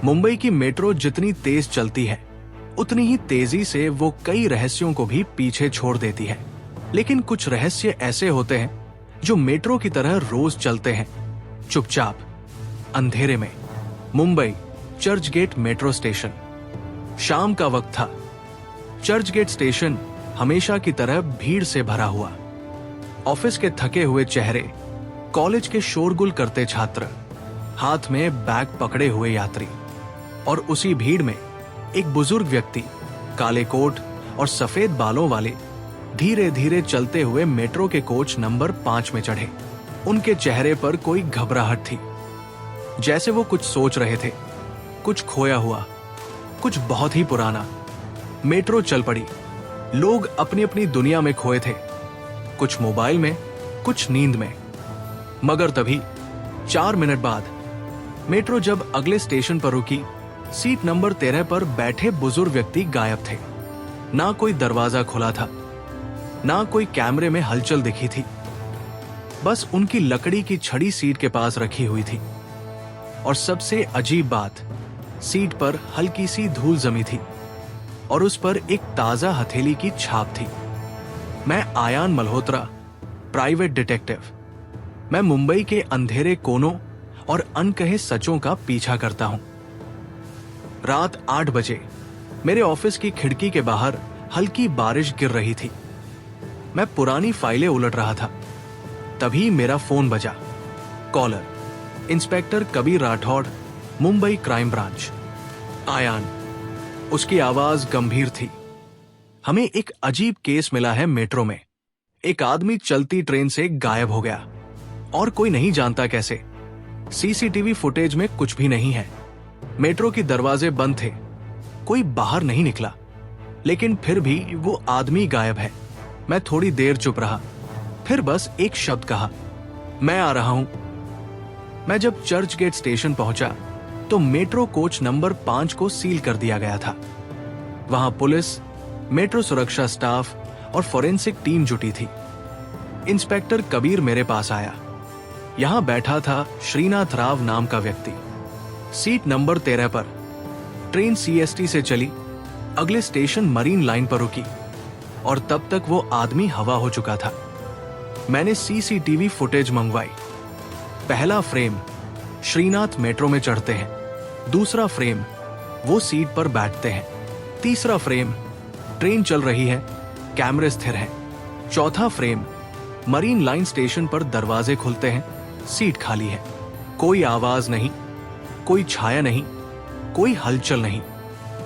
मुंबई की मेट्रो जितनी तेज चलती है उतनी ही तेजी से वो कई रहस्यों को भी पीछे छोड़ देती है। लेकिन कुछ रहस्य ऐसे होते हैं जो मेट्रो की तरह रोज चलते हैं, चुपचाप, अंधेरे में। Mumbai Churchgate metro station. शाम का वक्त था। चर्च गेट स्टेशन हमेशा की तरह भीड़ से भरा हुआ। ऑफिस के थके हुए चेहरे, कॉलेज के शोरगुल करते छात्र, हाथ में बैग पकड़े हुए यात्री, और उसी भीड़ में एक बुजुर्ग व्यक्ति काले कोट और सफेद बालों वाले धीरे धीरे चलते हुए मेट्रो के कोच नंबर 5 में चढ़े। उनके चेहरे पर कोई घबराहट थी, जैसे वो कुछ सोच रहे थे, कुछ खोया हुआ, कुछ बहुत ही पुराना। मेट्रो चल पड़ी। लोग अपनी अपनी दुनिया में खोए थे, कुछ मोबाइल में, कुछ नींद में। मगर तभी 4 मिनट बाद मेट्रो जब अगले स्टेशन पर रुकी, सीट नंबर 13 पर बैठे बुजुर्ग व्यक्ति गायब थे। ना कोई दरवाजा खुला था, ना कोई कैमरे में हलचल दिखी थी। बस उनकी लकड़ी की छड़ी सीट के पास रखी हुई थी। और सबसे अजीब बात, सीट पर हल्की सी धूल जमी थी और उस पर एक ताजा हथेली की छाप थी। मैं आयान मल्होत्रा, प्राइवेट डिटेक्टिव। मैं मुंबई के अंधेरे कोनों और अनकहे सचों का पीछा करता हूं। रात 8 बजे मेरे ऑफिस की खिड़की के बाहर हल्की बारिश गिर रही थी। मैं पुरानी फाइलें उलट रहा था। तभी मेरा फोन बजा। Caller inspector Kabir Rathore, Mumbai crime branch. Ayaan. उसकी आवाज गंभीर थी। हमें एक अजीब केस मिला है मेट्रो में। एक आदमी चलती ट्रेन से गायब हो गया और कोई नहीं जानता कैसे। सीसीटीवी फुटेज में कुछ भी नहीं है। मेट्रो के दरवाजे बंद थे, कोई बाहर नहीं निकला, लेकिन फिर भी वो आदमी गायब है। मैं थोड़ी देर चुप रहा, फिर बस एक शब्द कहा, मैं आ रहा हूं। मैं जब चर्च गेट स्टेशन पहुंचा तो मेट्रो कोच नंबर 5 को सील कर दिया गया था। वहां पुलिस, मेट्रो सुरक्षा स्टाफ और फोरेंसिक टीम जुटी थी। इंस्पेक्टर कबीर मेरे पास आया। यहां बैठा था श्रीनाथ राव नाम का व्यक्ति, सीट नंबर 13 पर। ट्रेन सीएसटी से चली, अगले स्टेशन मरीन लाइन पर रुकी और तब तक वो आदमी हवा हो चुका था। मैंने सीसीटीवी फुटेज मंगवाई। पहला फ्रेम, श्रीनाथ मेट्रो में चढ़ते हैं। दूसरा फ्रेम, वो सीट पर बैठते हैं। तीसरा फ्रेम, ट्रेन चल रही है, कैमरे स्थिर हैं। चौथा फ्रेम, मरीन लाइन स्टेशन पर दरवाजे खुलते हैं, सीट खाली है। कोई आवाज नहीं, कोई छाया नहीं, कोई हलचल नहीं।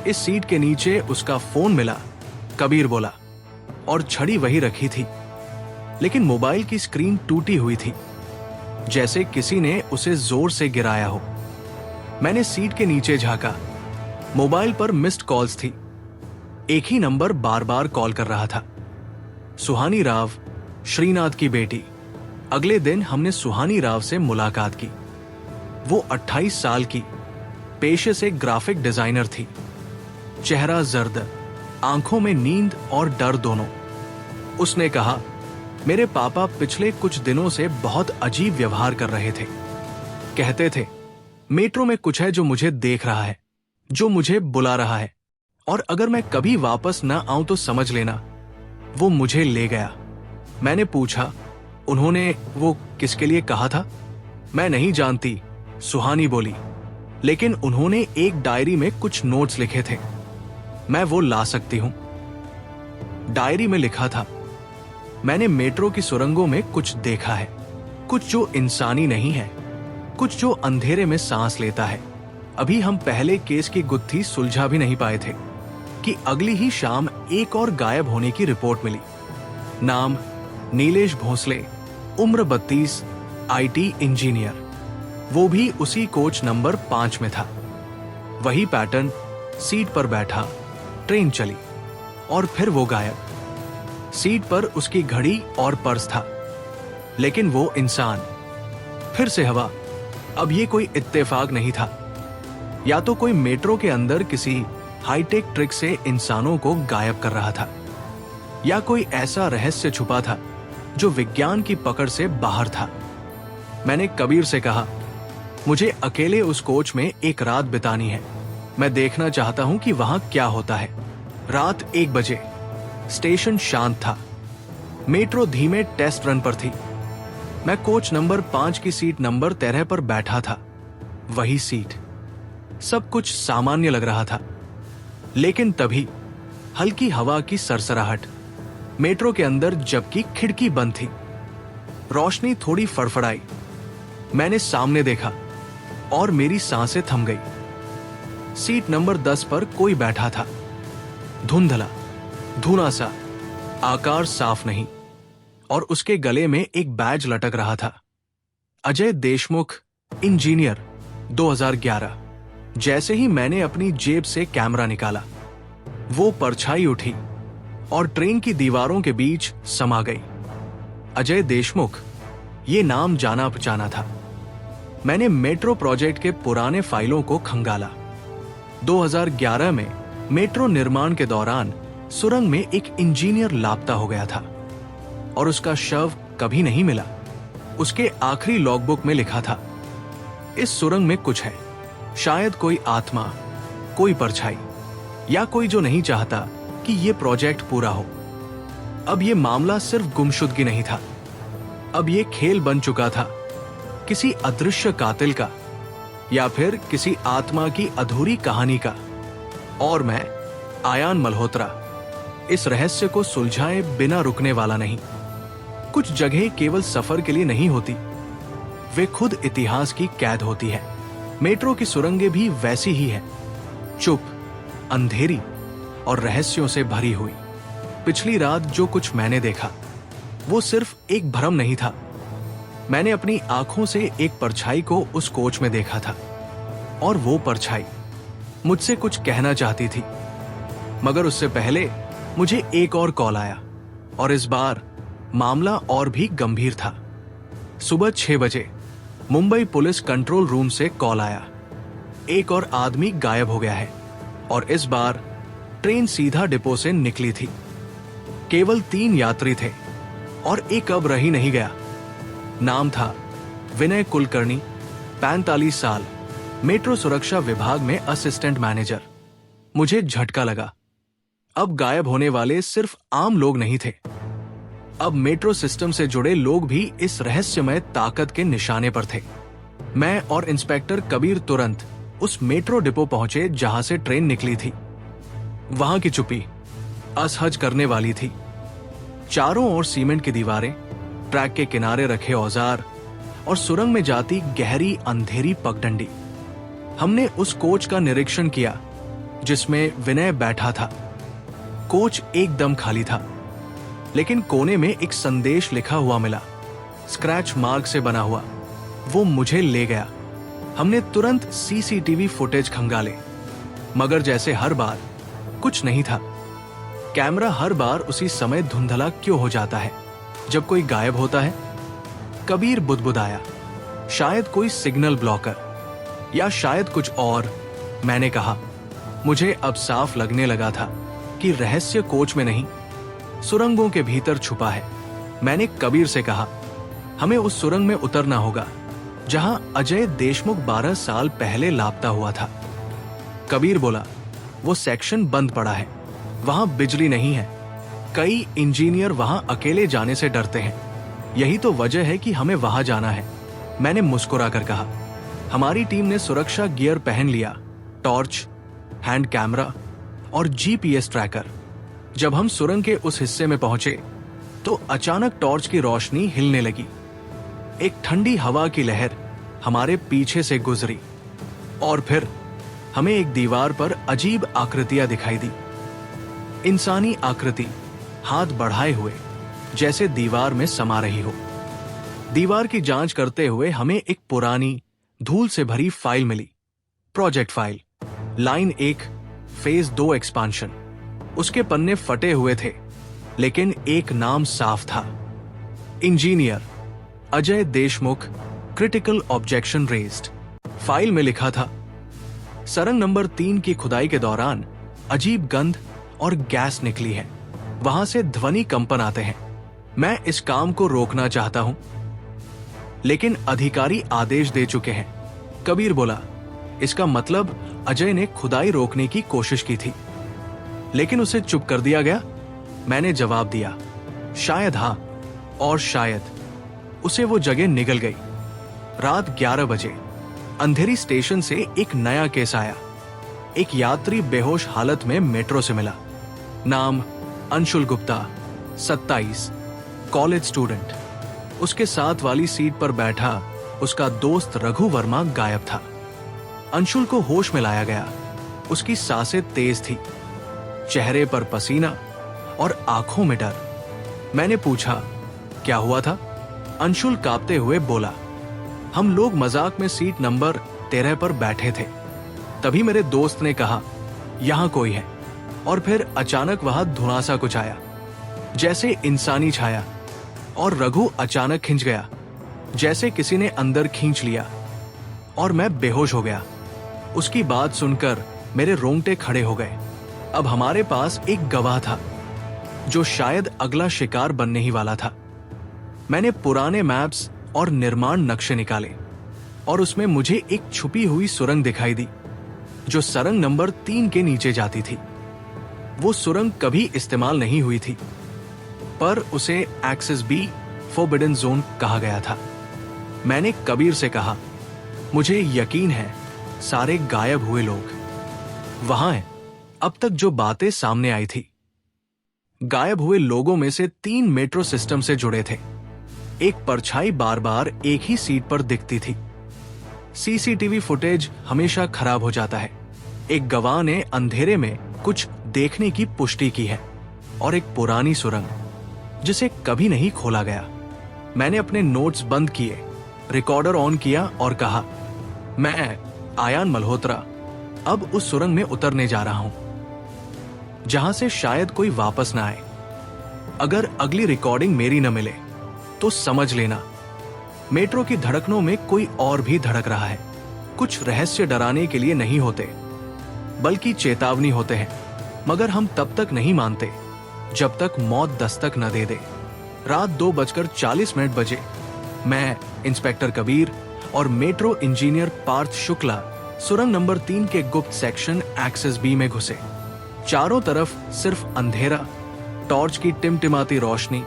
इस सीट के नीचे उसका फोन मिला, कबीर बोला, और छड़ी वही रखी थी, लेकिन मोबाइल की स्क्रीन टूटी हुई थी, जैसे किसी ने उसे जोर से गिराया हो। मैंने सीट के नीचे झांका। मोबाइल पर मिस्ड कॉल्स थी। एक ही नंबर बार बार कॉल कर रहा था। सुहानी राव, श्रीनाथ की बेटी। अगले दिन हमने सुहानी राव से मुलाकात की। वो 28 साल की, पेशे से ग्राफिक डिजाइनर थी। चेहरा जर्द, आंखों में नींद और डर दोनों। उसने कहा, मेरे पापा पिछले कुछ दिनों से बहुत अजीब व्यवहार कर रहे थे। कहते थे, मेट्रो में कुछ है जो मुझे देख रहा है, जो मुझे बुला रहा है, और अगर मैं कभी वापस न आऊं तो समझ लेना वो मुझे ले गया। मैंने पूछा, उन्होंने वो किसके लिए कहा था? मैं नहीं जानती, सुहानी बोली, लेकिन उन्होंने एक डायरी में कुछ नोट्स लिखे थे। मैं वो ला सकती हूं। डायरी में लिखा था, मैंने मेट्रो की सुरंगों में कुछ देखा है, कुछ जो इंसानी नहीं है, कुछ जो अंधेरे में सांस लेता है। अभी हम पहले केस की गुत्थी सुलझा भी नहीं पाए थे कि अगली ही शाम एक और गायब होने की रिपोर्ट मिली। नाम नीलेश भोसले, उम्र 32, आईटी इंजीनियर। वो भी उसी कोच नंबर 5 में था। वही पैटर्न, सीट पर बैठा, ट्रेन चली और फिर वो गायब। सीट पर उसकी घड़ी और पर्स था, लेकिन वो इंसान। फिर से हवा। अब ये कोई इत्तेफाक नहीं था, या तो कोई मेट्रो के अंदर किसी हाईटेक ट्रिक से इंसानों को गायब कर रहा था, या कोई ऐसा रहस्य छुपा था जो विज्ञान की पकड़ से बाहर था। मैंने कबीर से कहा, मुझे अकेले उस कोच में एक रात बितानी है। मैं देखना चाहता हूं कि वहां क्या होता है। रात 1 बजे। स्टेशन शांत था। मेट्रो धीमे टेस्ट रन पर थी। मैं कोच नंबर 5 की सीट नंबर 13 पर बैठा था। वही सीट। सब कुछ सामान्य लग रहा था। लेकिन तभी हल्की हवा की सरसराहट। मेट्रो के अंदर जबकि खिड़की बंद थी। रोशनी थोड़ी फड़फड़ाई। मैंने सामने देखा और मेरी सांसें थम गई। सीट नंबर 10 पर कोई बैठा था। धुंधला, धुना सा, आकार साफ नहीं, और उसके गले में एक बैज लटक रहा था। अजय देशमुख, इंजीनियर, 2011। जैसे ही मैंने अपनी जेब से कैमरा निकाला, वो परछाई उठी और ट्रेन की दीवारों के बीच समा गई। अजय देशमुख, ये नाम जाना पहचाना था। मैंने मेट्रो प्रोजेक्ट के पुराने फाइलों को खंगाला। 2011 में मेट्रो निर्माण के दौरान सुरंग में एक इंजीनियर लापता हो गया था और उसका शव कभी नहीं मिला। उसके आखिरी लॉगबुक में लिखा था, इस सुरंग में कुछ है, शायद कोई आत्मा, कोई परछाई, या कोई जो नहीं चाहता कि यह प्रोजेक्ट पूरा हो। अब यह मामला सिर्फ गुमशुदगी नहीं था। अब यह खेल बन चुका था, किसी अदृश्य कातिल का या फिर किसी आत्मा की अधूरी कहानी का। और मैं, आयान मल्होत्रा, इस रहस्य को सुलझाए बिना रुकने वाला नहीं। कुछ जगह केवल सफर के लिए नहीं होती, वे खुद इतिहास की कैद होती है। मेट्रो की सुरंगें भी वैसी ही है, चुप, अंधेरी और रहस्यों से भरी हुई। पिछली रात जो कुछ मैंने देखा, वो सिर्फ एक भ्रम नहीं था। मैंने अपनी आंखों से एक परछाई को उस कोच में देखा था, और वो परछाई मुझसे कुछ कहना चाहती थी। मगर उससे पहले मुझे एक और कॉल आया, और इस बार मामला और भी गंभीर था। सुबह 6 बजे मुंबई पुलिस कंट्रोल रूम से कॉल आया, एक और आदमी गायब हो गया है, और इस बार ट्रेन सीधा डिपो से निकली थी। केवल 3 यात्री थे और एक अब रही नहीं गया। नाम था विनय कुलकर्णी, 45 साल, मेट्रो सुरक्षा विभाग में असिस्टेंट मैनेजर। मुझे झटका लगा। अब गायब होने वाले सिर्फ आम लोग नहीं थे। अब मेट्रो सिस्टम से जुड़े लोग भी इस रहस्यमय ताकत के निशाने पर थे। मैं और इंस्पेक्टर कबीर तुरंत उस मेट्रो डिपो पहुंचे जहां से ट्रेन निकली थी। वहां की चुप्पी असहज करने वाली थी। चारों ओर सीमेंट की दीवारें, ट्रैक के किनारे रखे औजार और सुरंग में जाती गहरी अंधेरी पगडंडी। हमने उस कोच का निरीक्षण किया जिसमें विनय बैठा था। कोच एकदम खाली था, लेकिन कोने में एक संदेश लिखा हुआ मिला, स्क्रैच मार्क से बना हुआ। वो मुझे ले गया। हमने तुरंत सीसीटीवी फुटेज खंगाले, मगर जैसे हर बार कुछ नहीं था। कैमरा हर बार उसी समय धुंधला क्यों हो जाता है जब कोई गायब होता है? कबीर बुदबुदाया, शायद कोई सिग्नल ब्लॉकर, या शायद कुछ और। मैंने कहा, मुझे अब साफ लगने लगा था कि रहस्य कोच में नहीं, सुरंगों के भीतर छुपा है। मैंने कबीर से कहा, हमें उस सुरंग में उतरना होगा जहां अजय देशमुख 12 साल पहले लापता हुआ था। कबीर बोला, वो सेक्शन बंद पड़ा है, वहां बिजली नहीं है। कई इंजीनियर वहां अकेले जाने से डरते हैं। यही तो वजह है कि हमें वहां जाना है। मैंने मुस्कुराकर कहा। हमारी टीम ने सुरक्षा गियर पहन लिया, टॉर्च, हैंड कैमरा और जीपीएस ट्रैकर। जब हम सुरंग के उस हिस्से में पहुंचे तो अचानक टॉर्च की रोशनी हिलने लगी। एक ठंडी हवा की लहर हमारे पीछे से गुजरी, और फिर हमें एक दीवार पर अजीब आकृतियां दिखाई दी। इंसानी आकृति, हाथ बढ़ाए हुए, जैसे दीवार में समा रही हो। दीवार की जांच करते हुए हमें एक पुरानी, धूल से भरी फाइल मिली। Project file, line 1, phase 2 expansion. उसके पन्ने फटे हुए थे, लेकिन एक नाम साफ था, engineer Ajay Deshmukh, critical objection raised. File में लिखा था, सरंग नंबर 3 की खुदाई के दौरान अजीब गंध और गैस निकली है। वहां से ध्वनि कंपन आते हैं। मैं इस काम को रोकना चाहता हूं, लेकिन अधिकारी आदेश दे चुके हैं। कबीर बोला, इसका मतलब अजय ने खुदाई रोकने की कोशिश की थी, लेकिन उसे चुप कर दिया गया। मैंने जवाब दिया, शायद हाँ, और शायद उसे वो जगह निगल गई। रात 11 बजे अंधेरी स्टेशन से एक नया केस आया। एक यात्री बेहोश हालत में मेट्रो से मिला। नाम अंशुल गुप्ता, 27, कॉलेज स्टूडेंट। उसके साथ वाली सीट पर बैठा उसका दोस्त रघु वर्मा गायब था। अंशुल को होश में लाया गया। उसकी सांसें तेज थी, चेहरे पर पसीना और आंखों में डर। मैंने पूछा, क्या हुआ था? अंशुल कांपते हुए बोला, हम लोग मजाक में सीट नंबर 13 पर बैठे थे। तभी मेरे दोस्त ने कहा, यहां कोई है। और फिर अचानक वहां धुआंसा कुछ आया, जैसे इंसानी छाया, और रघु अचानक खिंच गया, जैसे किसी ने अंदर खींच लिया, और मैं बेहोश हो गया। उसकी बात सुनकर मेरे रोंगटे खड़े हो गए। अब हमारे पास एक गवाह था, जो शायद अगला शिकार बनने ही वाला था। मैंने पुराने मैप्स और निर्माण नक्शे निकाले, और उसमें मुझे एक छुपी हुई सुरंग दिखाई दी, जो सरंग नंबर 3 के नीचे जाती थी। वो सुरंग कभी इस्तेमाल नहीं हुई थी, पर उसे एक्सेस बी फोरबिडन जोन कहा गया था। मैंने कबीर से कहा, मुझे यकीन है सारे गायब हुए लोग वहां हैं। अब तक जो बातें सामने आई थी, गायब हुए लोगों में से 3 मेट्रो सिस्टम से जुड़े थे। एक परछाई बार बार एक ही सीट पर दिखती थी। सीसीटीवी फुटेज हमेशा खराब हो जाता है। एक गवाह ने अंधेरे में कुछ देखने की पुष्टि की है, और एक पुरानी सुरंग जिसे कभी नहीं खोला गया। मैंने अपने नोट्स बंद किए, रिकॉर्डर ऑन किया और कहा, मैं आयान मल्होत्रा अब उस सुरंग में उतरने जा रहा हूं, जहां से शायद कोई वापस ना आए। अगर अगली रिकॉर्डिंग मेरी न मिले तो समझ लेना मेट्रो की धड़कनों में कोई और भी धड़क रहा है। कुछ रहस्य डराने के लिए नहीं होते, बल्कि चेतावनी होते हैं, मगर हम तब तक नहीं मानते जब तक मौत दस्तक न दे दे। रात 2:40 बजे मैं, इंस्पेक्टर कबीर और मेट्रो इंजीनियर पार्थ शुक्ला सुरंग नंबर 3 के गुप्त सेक्शन एक्सेस बी में घुसे। चारों तरफ सिर्फ अंधेरा, टॉर्च की टिमटिमाती रोशनी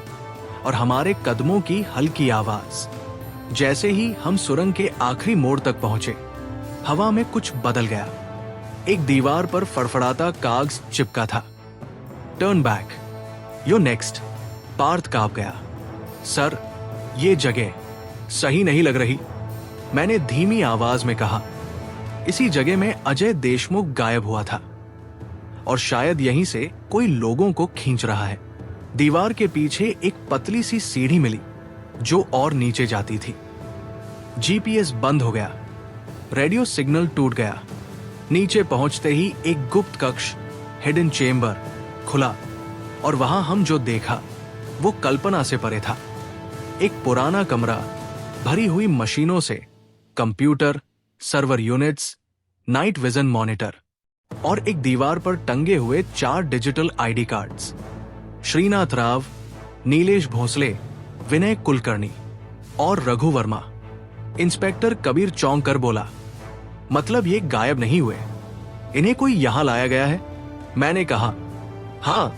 और हमारे कदमों की हल्की आवाज। जैसे ही हम सुरंग के आखिरी मोड़ तक पहुंचे, हवा में कुछ बदल गया। एक दीवार पर फड़फड़ाता कागज चिपका था, टर्न बैक, यो नेक्स्ट। पार्थ कांप गया। सर, ये जगह सही नहीं लग रही, मैंने धीमी आवाज में कहा। इसी जगह में अजय देशमुख गायब हुआ था, और शायद यहीं से कोई लोगों को खींच रहा है। दीवार के पीछे एक पतली सी सीढ़ी मिली, जो और नीचे जाती थी। जीपीएस बंद हो गया, रेडियो सिग्नल टूट गया। नीचे पहुंचते ही एक गुप्त कक्ष, हिडन चेम्बर खुला, और वहां हम जो देखा वो कल्पना से परे था। एक पुराना कमरा भरी हुई मशीनों से, computer, server units, night vision monitor, और एक दीवार पर टंगे हुए 4 digital ID cards. Shrinath Rao, Nilesh Bhosale, Vinay Kulkarni और रघु वर्मा। इंस्पेक्टर कबीर चौंक कर बोला, मतलब ये गायब नहीं हुए, इन्हें कोई यहां लाया गया है? मैंने कहा, हाँ,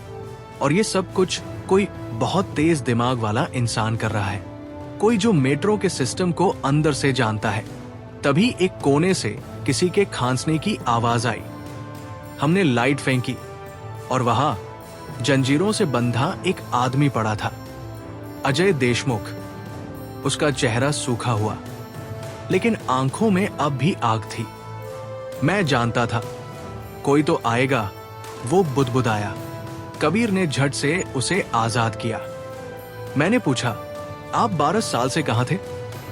और ये सब कुछ कोई बहुत तेज दिमाग वाला इंसान कर रहा है, कोई जो मेट्रो के सिस्टम को अंदर से जानता है। तभी एक कोने से किसी के खांसने की आवाज आई। हमने लाइट फेंकी, और वहां जंजीरों से बंधा एक आदमी पड़ा था, अजय देशमुख। उसका चेहरा सूखा हुआ, लेकिन आंखों में अब भी आग थी। मैं जानता था कोई तो आएगा, वो बुदबुदाया। कबीर ने झट से उसे आजाद किया। मैंने पूछा, आप 12 साल से कहां थे?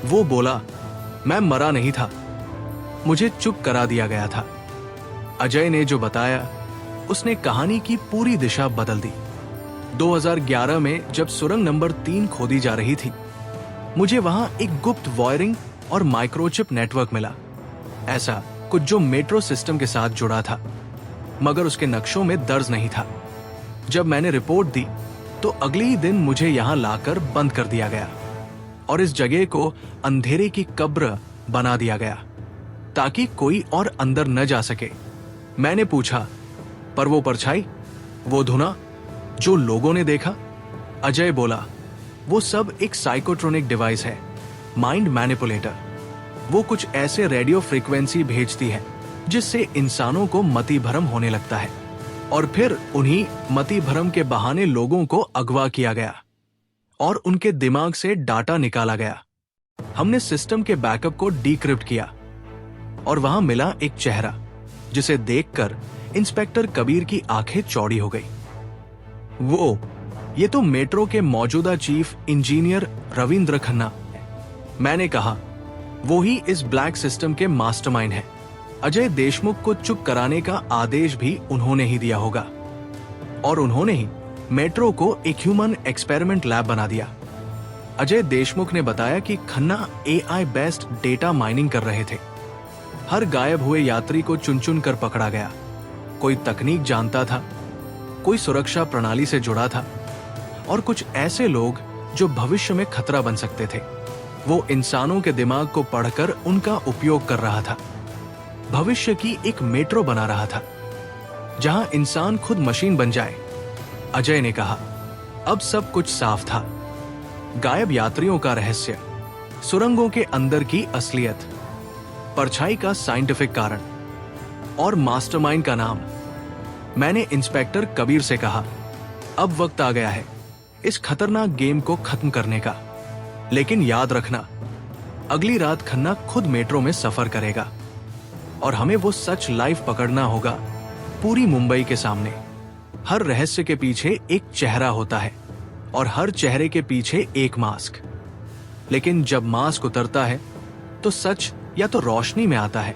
वो बोला, मैं मरा नहीं था, मुझे चुप करा दिया गया था। अजय ने जो बताया, उसने कहानी की पूरी दिशा बदल दी। 2011 में जब सुरंग नंबर 3 खोदी जा रही थी, मुझे वहां एक गुप्त वायरिंग और माइक्रोचिप नेटवर्क मिला, ऐसा कुछ जो मेट्रो सिस्टम के साथ जुड़ा था, मगर उसके नक्शों में दर्ज नहीं था। जब मैंने रिपोर्ट दी तो अगले ही दिन मुझे यहां लाकर बंद कर दिया गया, और इस जगह को अंधेरे की कब्र बना दिया गया। ताकि कोई और अंदर न जा सके। मैंने पूछा, पर वो परछाई, वो धुना जो लोगों ने देखा? अजय बोला, वो सब एक साइकोट्रोनिक डिवाइस है, माइंड मैनिपुलेटर। वो कुछ ऐसे रेडियो फ्रीक्वेंसी भेजती है जिससे इंसानों को मति भ्रम होने लगता है, और फिर उन्हीं मति भ्रम के बहाने लोगों को अगवा किया गया और उनके दिमाग से डाटा निकाला गया। हमने सिस्टम के बैकअप को डिक्रिप्ट किया और वहां मिला एक चेहरा जिसे देखकर इंस्पेक्टर कबीर की आंखें चौड़ी हो गई। ये तो मेट्रो के मौजूदा चीफ इंजीनियर रविंद्र खन्ना है। मैंने कहा, वो ही इस ब्लैक सिस्टम के मास्टरमाइंड हैं। अजय देशमुख को चुप कराने का आदेश भी उन्होंने ही दिया होगा, और उन्होंने ही मेट्रो को एक ह्यूमन एक्सपेरिमेंट लैब बना दिया। अजय देशमुख ने बताया कि Khanna AI based data mining कर रहे थे। हर गायब हुए यात्री को चुन चुन कर पकड़ा गया। कोई तकनीक जानता था, कोई सुरक्षा प्रणाली से जुड़ा था, और कुछ ऐसे लोग जो भविष्य में खतरा बन सकते थे। वो इंसानों के दिमाग को पढ़कर उनका उपयोग कर रहा था। भविष्य की एक मेट्रो बना रहा था जहां इंसान खुद मशीन बन जाए। अजय ने कहा, अब सब कुछ साफ था। गायब यात्रियों का रहस्य, सुरंगों के अंदर की असलियत, परछाई का साइंटिफिक कारण और मास्टरमाइंड का नाम। मैंने इंस्पेक्टर कबीर से कहा, अब वक्त आ गया है इस खतरनाक गेम को खत्म करने का। लेकिन याद रखना, अगली रात खन्ना खुद मेट्रो में सफर करेगा और हमें वो सच लाइव पकड़ना होगा पूरी मुंबई के सामने। हर रहस्य के पीछे एक चेहरा होता है और हर चेहरे के पीछे एक मास्क। लेकिन जब मास्क उतरता है तो सच या तो रोशनी में आता है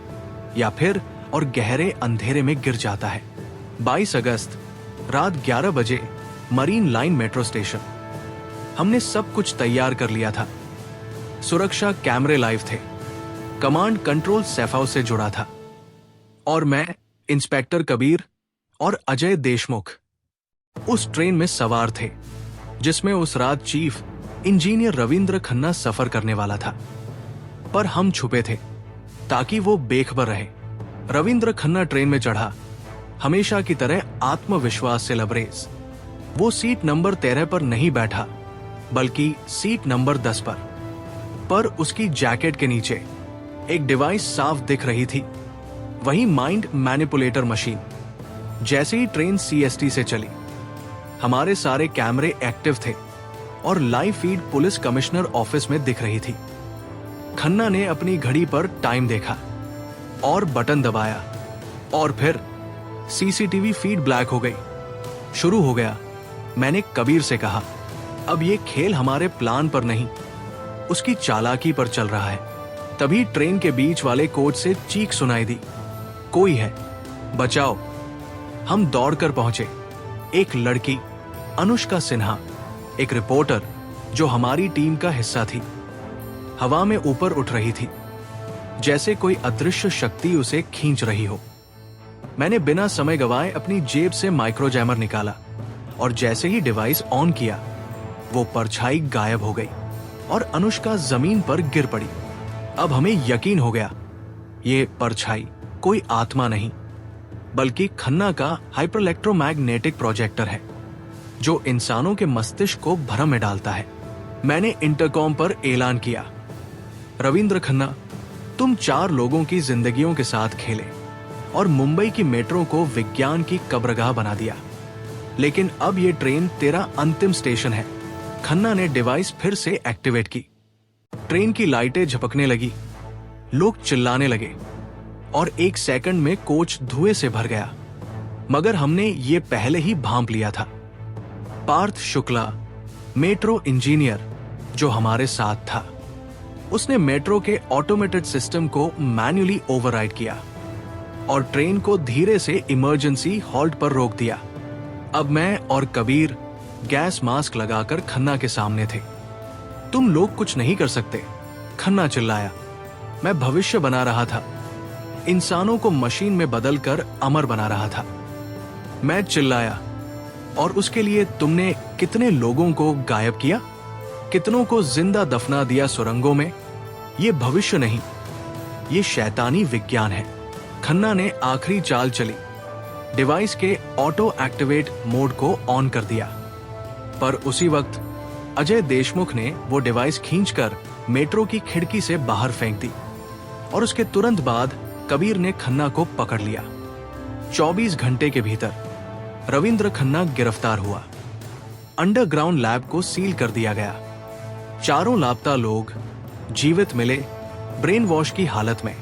या फिर और गहरे अंधेरे में गिर जाता है। 22 अगस्त रात 11 बजे मरीन लाइन मेट्रो स्टेशन। हमने सब कुछ तैयार कर लिया था। सुरक्षा कैमरे लाइव थे, कमांड कंट्रोल सेफ हाउस से जुड़ा था, और मैं, इंस्पेक्टर कबीर और अजय देशमुख उस ट्रेन में सवार थे जिसमें उस रात चीफ इंजीनियर रविंद्र खन्ना सफर करने वाला था। पर हम छुपे थे ताकि वो बेखबर रहे। रविंद्र खन्ना ट्रेन में चढ़ा, हमेशा की तरह आत्मविश्वास से लबरेज। वो सीट नंबर 13 पर नहीं बैठा, बल्कि सीट नंबर 10 पर उसकी जैकेट के नीचे एक डिवाइस साफ दिख रही थी, वही माइंड मैनिपुलेटर मशीन। जैसे ही ट्रेन CST से चली, हमारे सारे कैमरे एक्टिव थे और live feed police commissioner office में दिख रही थी। खन्ना ने अपनी घड़ी पर टाइम देखा और बटन दबाया, और फिर CCTV फीड ब्लैक हो गई। शुरू हो गया। मैंने कबीर से कहा, अब ये खेल हमारे प्लान पर नहीं, उसकी चालाकी पर चल रहा है। तभी ट्रेन के बीच वाले कोच से चीख सुनाई दी, कोई है, बचाओ। हम दौड़कर पहुंचे। एक लड़की, अनुष्का सिन्हा, एक रिपोर्टर जो हमारी टीम का हिस्सा थी, हवा में ऊपर उठ रही थी, जैसे कोई अदृश्य शक्ति उसे खींच रही हो। मैंने बिना समय गवाए अपनी जेब से माइक्रो जैमर निकाला, और जैसे ही डिवाइस ऑन किया, वो परछाई गायब हो गई और अनुष्का जमीन पर गिर पड़ी। अब हमें यकीन हो गया, ये परछाई कोई आत्मा नहीं, बल्कि खन्ना का हाइपरइलेक्ट्रोमैग्नेटिक प्रोजेक्टर है, जो इंसानों के मस्तिष्क को भ्रम में डालता है। मैंने इंटरकॉम पर ऐलान किया, रविंद्र खन्ना, तुम 4 लोगों की जिंदगियों के साथ खेले और मुंबई की मेट्रो को विज्ञान की कब्रगाह बना दिया। लेकिन अब ये ट्रेन तेरा अंतिम स्टेशन है। खन्ना ने डिवाइस फिर से एक्टिवेट की। ट्रेन की लाइटें झपकने लगी, लोग चिल्लाने लगे, और 1 सेकंड में कोच धुएं से भर गया। मगर हमने ये पहले ही भांप लिया था। पार्थ शुक्ला, मेट्रो इंजीनियर जो हमारे साथ था, उसने मेट्रो के ऑटोमेटेड सिस्टम को मैन्युअली ओवरराइड किया और ट्रेन को धीरे से इमरजेंसी हॉल्ट पर रोक दिया। अब मैं और कबीर गैस मास्क लगाकर खन्ना के सामने थे। तुम लोग कुछ नहीं कर सकते, खन्ना चिल्लाया। मैं भविष्य बना रहा था, इंसानों को मशीन में बदलकर अमर बना रहा था। मैं चिल्लाया, और उसके लिए तुमने कितने लोगों को गायब किया, कितनों को जिंदा दफना दिया सुरंगों में। ये भविष्य नहीं, ये शैतानी विज्ञान है। खन्ना ने आखिरी चाल चली, डिवाइस के ऑटो एक्टिवेट मोड को ऑन कर दिया। पर उसी वक्त अजय देशमुख ने वो डिवाइस खींचकर मेट्रो की खिड़की से बाहर फेंक दी और उसके तुरंत बाद कबीर ने खन्ना को पकड़ लिया। 24 घंटे के भीतर रविंद्र खन्ना गिरफ्तार हुआ। अंडरग्राउंड लैब को सील कर दिया गया। चारों लापता लोग जीवित मिले, ब्रेन वॉश की हालत में,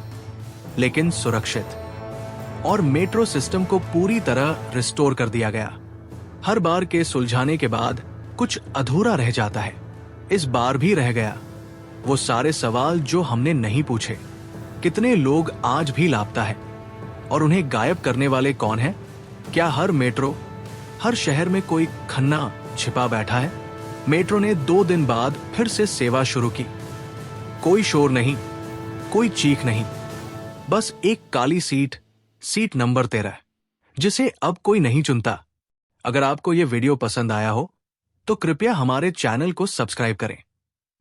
लेकिन सुरक्षित। और मेट्रो सिस्टम को पूरी तरह रिस्टोर कर दिया गया। हर बार के सुलझाने के बाद कुछ अधूरा रह जाता है। इस बार भी रह गया वो सारे सवाल जो हमने नहीं पूछे। कितने लोग आज भी लापता है और उन्हें गायब करने वाले कौन हैं? क्या हर मेट्रो, हर शहर में कोई खन्ना छिपा बैठा है? मेट्रो ने 2 दिन बाद फिर से सेवा शुरू की। कोई शोर नहीं, कोई चीख नहीं, बस एक काली सीट नंबर 13, जिसे अब कोई नहीं चुनता। अगर आपको यह वीडियो पसंद आया हो तो कृपया हमारे चैनल को सब्सक्राइब करें